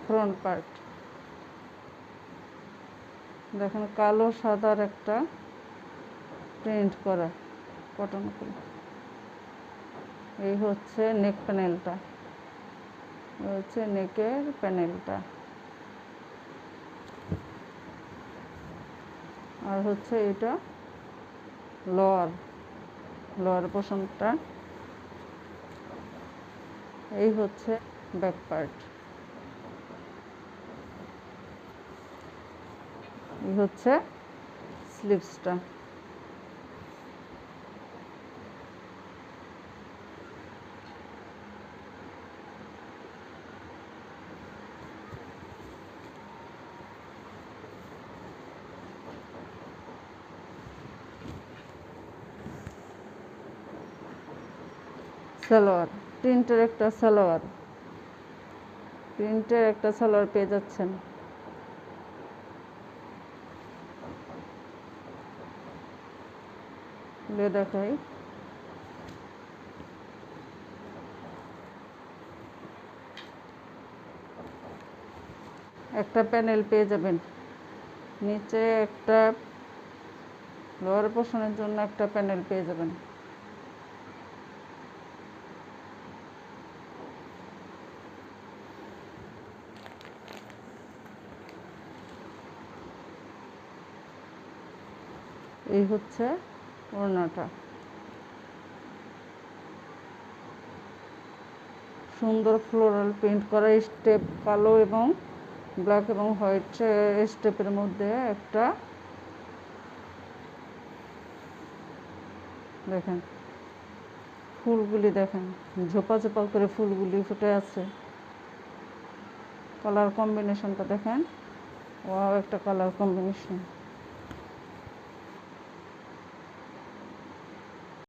Front part দেখেন, কালো সাদার একটা প্রিন্ট করা কটন করে। এই হচ্ছে নেক প্যানেলটা, এই হচ্ছে নেকের প্যানেলটা। আর হচ্ছে এটা লোয়ার পোর্শনটা। এই হচ্ছে ব্যাক পার্ট। এই হচ্ছে স্লিভসটা। সালোয়ার, প্রিন্টের একটা সালোয়ার পেয়ে যাচ্ছেন। দেখাই, একটা প্যানেল পেয়ে যাবেন, নিচে একটা লোয়ার পোর্শনের জন্য একটা প্যানেল পেয়ে যাবেন। এই হচ্ছে ওড়নাটা, সুন্দর ফ্লোরাল প্রিন্ট করা স্টেপ, কালো এবং ব্ল্যাক এবং হোয়াইট স্টেপের মধ্যে একটা, দেখেন ফুলগুলি, দেখেন ঝোপা ঝোপা করে ফুলগুলি ফুটে আছে। কালার কম্বিনেশনটা দেখেন, ওয়াও একটা কালার কম্বিনেশন।